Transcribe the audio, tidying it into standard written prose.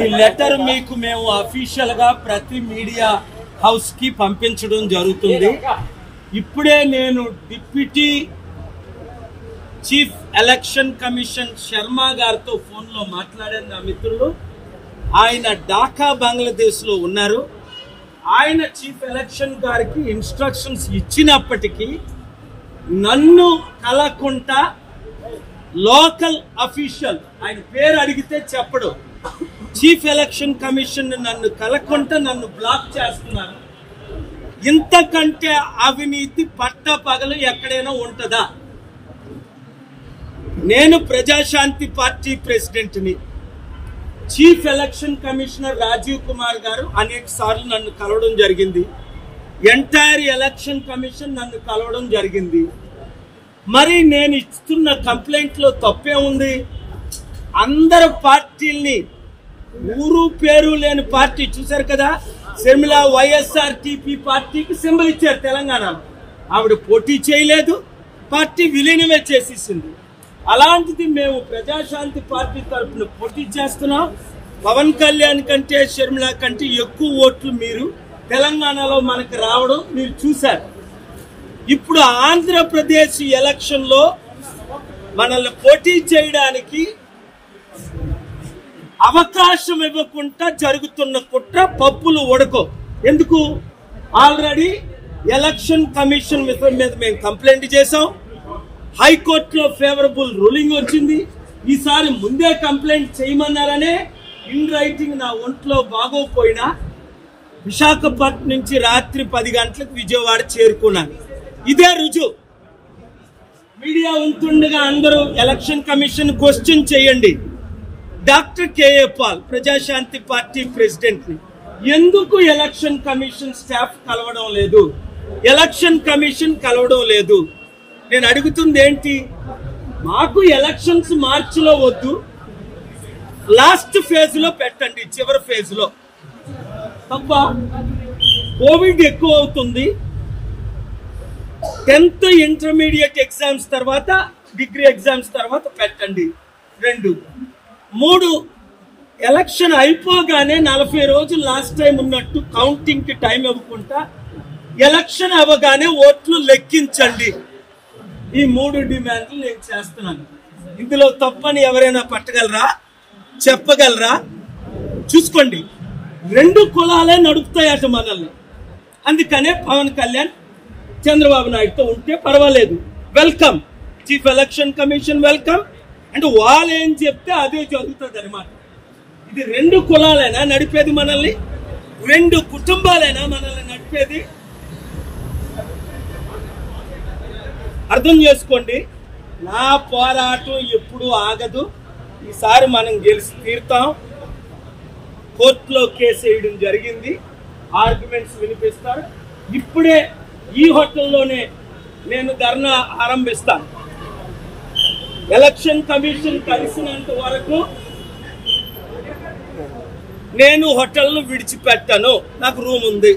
ఈ లెటర్ మీకు మేము అఫీషియల్ గా ప్రతి మీడియా హౌస్ కి పంపించడం జరుగుతుంది. ఇప్పుడే నేను deputy chief election commission Sharma గారితో ఫోన్ లో మాట్లాడాను. నా మిత్రులు ఆయన ఢాకా బంగ్లాదేశ్ లో ఉన్నారు. ఆయన చీఫ్ ఎలక్షన్ గారికి ఇన్స్ట్రక్షన్స్ ఇచ్చినప్పటికీ నన్ను కలకుండా లోకల్ అఫీషియల్, ఆయన పేరు అడిగితే చెప్పడు, చీఫ్ ఎలక్షన్ కమిషన్ నన్ను కలకుండా నన్ను బ్లాక్ చేస్తున్నారు. ఇంతకంటే అవినీతి పట్టపగలు ఎక్కడైనా ఉంటుందా? నేను ప్రజాశాంతి పార్టీ ప్రెసిడెంట్ని. Chief election commissioner Rajiv Kumar గారు అనేక సార్లు నన్ను కలవడం జరిగింది. ఎంటైర్ ఎలక్షన్ కమిషన్ నన్ను కలవడం జరిగింది. మరి నేను ఇస్తున్న కంప్లైంట్ లో తప్పే ఉంది? అందరు పార్టీల్ని, ఊరు పేరు లేని పార్టీ చూశారు కదా, షర్మిల వైఎస్ఆర్టీపీ పార్టీకి సింబల్ ఇచ్చారు తెలంగాణలో. ఆవిడ పోటీ చేయలేదు, పార్టీ విలీనమే చేసేసింది. అలాంటిది మేము ప్రజాశాంతి పార్టీ తరఫున పోటీ చేస్తున్నాం. పవన్ కళ్యాణ్ కంటే షర్మిల కంటే ఎక్కువ ఓట్లు మీరు తెలంగాణలో మనకు రావడం మీరు చూశారు. ఇప్పుడు ఆంధ్రప్రదేశ్ ఎలక్షన్ లో మనల్ని పోటీ చేయడానికి అవకాశం ఇవ్వకుండా జరుగుతున్న కుట్ర పప్పులు ఉడకో. ఎందుకు? ఆల్రెడీ ఎలక్షన్ కమిషన్ విషయం మీద మేము కంప్లైంట్ చేశాం. హైకోర్టులో ఫేవరబుల్ రూలింగ్ వచ్చింది. ఈసారి ముందే కంప్లైంట్ చేయమన్నారనే ఇన్ రైటింగ్ నా ఒంట్లో బాగోపోయినా విశాఖపట్నం నుంచి రాత్రి 10 గంటలకు విజయవాడ చేరుకున్నాను. ఇదే రుజువు. మీడియా ఉంటుండగా అందరూ ఎలక్షన్ కమిషన్ క్వశ్చన్ చేయండి. Doctor K A Paul Prajashanti party president ని ఎందుకు ఎలక్షన్ కమిషన్ స్టాఫ్ కలవడం లేదు, ఎలక్షన్ కమిషన్ కలవడం లేదు? నేను అడుగుతుంది ఏంటి? మాకు ఎలక్షన్స్ మార్చిలో వద్దు, లాస్ట్ ఫేజ్ లో పెట్టండి, చివరి ఫేజ్ లో. తప్ప కోవిడ్ ఎక్కువ అవుతుంది. 10th ఇంటర్మీడియట్ ఎగ్జామ్స్ తర్వాత, డిగ్రీ ఎగ్జామ్స్ తర్వాత పెట్టండి. 2, 3 ఎలక్షన్ అయిపోగానే 40 రోజులు లాస్ట్ టైం ఉన్నట్టు కౌంటింగ్ కి టైం ఇవ్వకుండా ఎలక్షన్ అవ్వగానే ఓట్లు లెక్కించండి. ఈ 3 డిమాండ్లు నేను చేస్తున్నాను. ఇందులో తప్పని ఎవరైనా పట్టగలరా? చెప్పగలరా? చూసుకోండి. 2 కులాలే నడుపుతాయట మనల్ని. అందుకనే పవన్ కళ్యాణ్ చంద్రబాబు నాయుడుతో ఉంటే పర్వాలేదు, welcome. Chief election commission welcome. అంటే వాళ్ళు ఏం చెప్తే అదే జరుగుతుంది అనమాట. ఇది 2 కులాలైనా నడిపేది మనల్ని? 2 కుటుంబాలైనా మనల్ని నడిపేది? అర్థం చేసుకోండి. నా పోరాటం ఎప్పుడు ఆగదు. ఈసారి మనం గెలిచి తీరుతాం. కోర్టులో కేసు వేయడం జరిగింది, ఆర్గ్యుమెంట్స్ వినిపిస్తారు. ఇప్పుడే ఈ హోటల్లోనే నేను ధర్నా ఆరంభిస్తాను. ఎలక్షన్ కమిషన్ కలిసినంత వరకు నేను హోటల్ను విడిచిపెట్టాను. నాకు రూమ్ ఉంది.